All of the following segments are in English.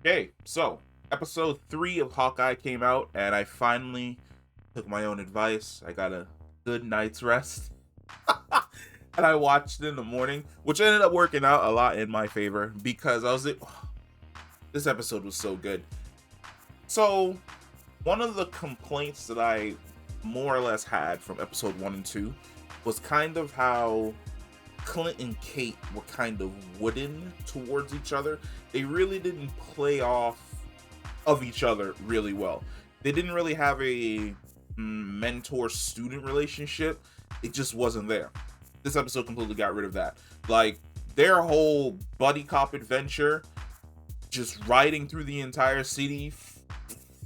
Okay, so episode 3 of Hawkeye came out, and I finally took my own advice. I got a good night's rest, and I watched it in the morning, which ended up working out a lot in my favor because this episode was so good. So, one of the complaints that I more or less had from episode 1 and 2 was kind of how Clint and Kate were kind of wooden towards each other. They really didn't play off of each other really well. They didn't really have a mentor student relationship. It just wasn't there. This episode completely got rid of that. Like, their whole buddy cop adventure, just riding through the entire city,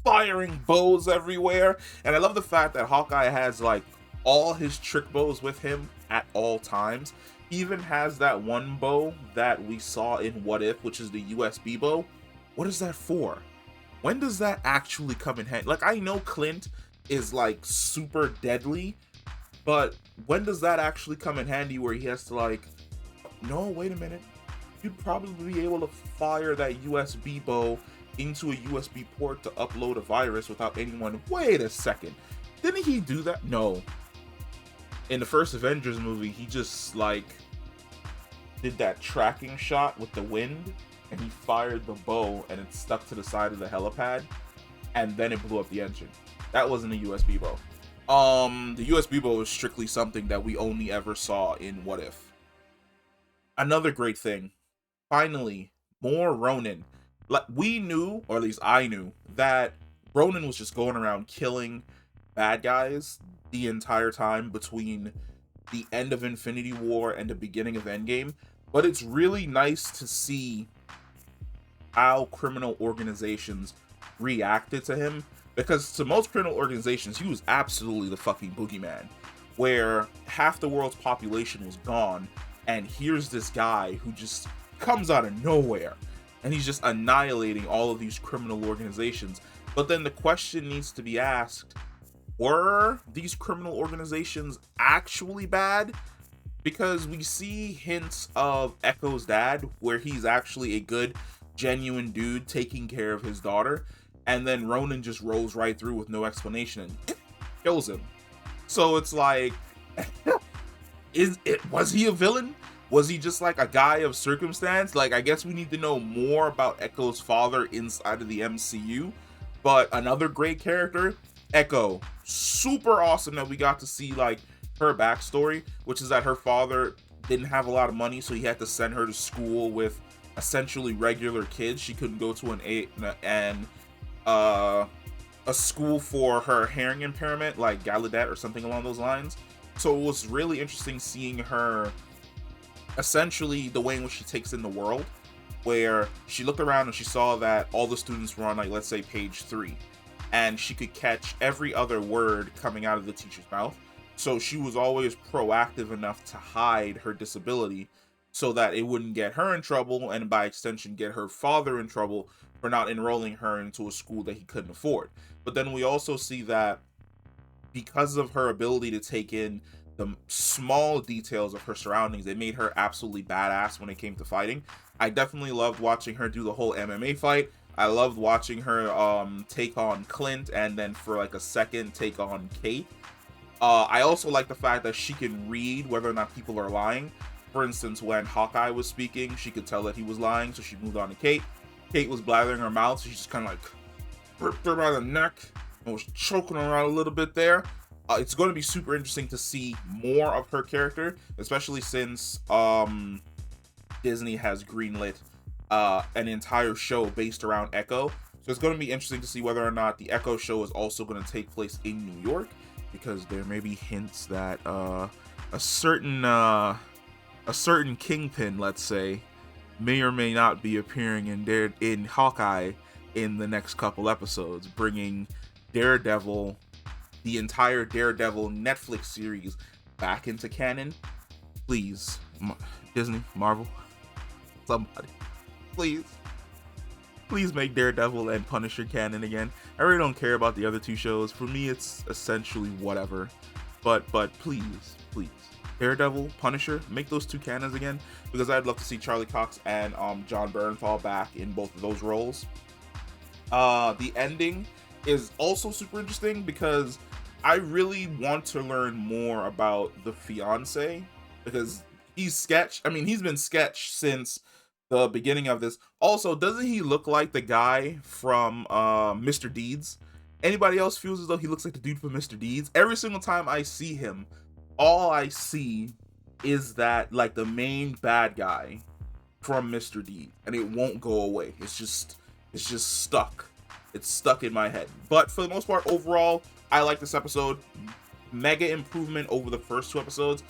firing bows everywhere. And I love the fact that Hawkeye has like all his trick bows with him at all times. He even has that one bow that we saw in What If, which is the USB bow. What is that for? When does that actually come in handy? Like, I know Clint is like super deadly, but when does that actually come in handy where he has to like, no, wait a minute. You'd probably be able to fire that USB bow into a USB port to upload a virus without anyone. Wait a second. Didn't he do that? No. In the first Avengers movie, he just like did that tracking shot with the wind and he fired the bow and it stuck to the side of the helipad and then it blew up the engine. That wasn't a USB bow. The USB bow was strictly something that we only ever saw in What If. Another great thing, finally, more Ronin. Like, we knew, or at least I knew, that Ronin was just going around killing bad guys the entire time between the end of Infinity War and the beginning of Endgame. But it's really nice to see how criminal organizations reacted to him, because to most criminal organizations, he was absolutely the fucking boogeyman, where half the world's population was gone, and here's this guy who just comes out of nowhere, and he's just annihilating all of these criminal organizations. But then the question needs to be asked, were these criminal organizations actually bad? Because we see hints of Echo's dad, where he's actually a good, genuine dude taking care of his daughter, and then Ronin just rolls right through with no explanation and kills him. So it's like, was he a villain? Was he just like a guy of circumstance? Like, I guess we need to know more about Echo's father inside of the MCU. But another great character, Echo. Super awesome that we got to see like her backstory, which is that her father didn't have a lot of money, so he had to send her to school with essentially regular kids. She couldn't go to a school for her hearing impairment, like Gallaudet or something along those lines. So it was really interesting seeing her, essentially the way in which she takes in the world, where she looked around and she saw that all the students were on, like, let's say page 3, and she could catch every other word coming out of the teacher's mouth. So she was always proactive enough to hide her disability so that it wouldn't get her in trouble, and by extension get her father in trouble for not enrolling her into a school that he couldn't afford. But then we also see that because of her ability to take in the small details of her surroundings, it made her absolutely badass when it came to fighting. I definitely loved watching her do the whole MMA fight. I loved watching her take on Clint, and then for like a second take on Kate. I also like the fact that she can read whether or not people are lying. For instance, when Hawkeye was speaking, she could tell that he was lying, so she moved on to Kate. Kate was blathering her mouth, so she just kind of like gripped her by the neck and was choking her out a little bit there. It's going to be super interesting to see more of her character, especially since Disney has greenlit an entire show based around Echo. So it's going to be interesting to see whether or not the Echo show is also going to take place in New York, because there may be hints that a certain Kingpin, let's say, may or may not be appearing in Hawkeye in the next couple episodes, bringing Daredevil, the entire Daredevil Netflix series, back into canon. Please, Disney, Marvel, somebody, please make Daredevil and Punisher canon again. I really don't care about the other two shows. For me, it's essentially whatever. But please, Daredevil, Punisher, make those two canons again, because I'd love to see Charlie Cox and John Bernthal back in both of those roles. The ending is also super interesting because I really want to learn more about the fiance, because he's sketch. I mean, he's been sketch since the beginning of this. Also, doesn't he look like the guy from Mr. Deeds? Anybody else feels as though he looks like the dude from Mr. Deeds? Every single time I see him, all I see is that, like, the main bad guy from Mr. Deeds, and it won't go away. It's just stuck. It's stuck in my head. But for the most part, overall, I like this episode. Mega improvement over the first two episodes.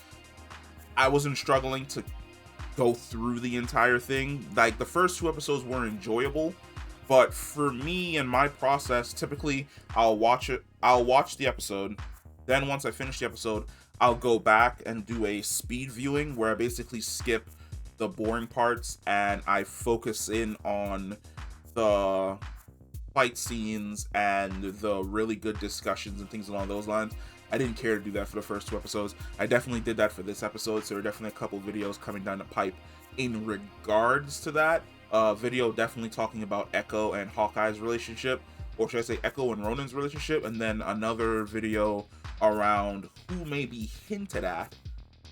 I wasn't struggling to go through the entire thing. Like, the first two episodes were enjoyable, but for me and my process, typically I'll watch the episode, then once I finish the episode, I'll go back and do a speed viewing where I basically skip the boring parts and I focus in on the fight scenes and the really good discussions and things along those lines. I didn't care to do that for the first two episodes. I definitely did that for this episode, so there are definitely a couple videos coming down the pipe in regards to that. Video definitely talking about Echo and Hawkeye's relationship, or should I say Echo and Ronin's relationship, and then another video around who may be hinted at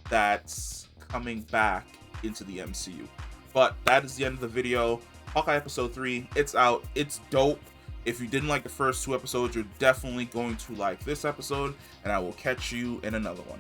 that's coming back into the MCU. But that is the end of the video. Hawkeye episode 3, it's out, it's dope. If you didn't like the first two episodes, you're definitely going to like this episode, and I will catch you in another one.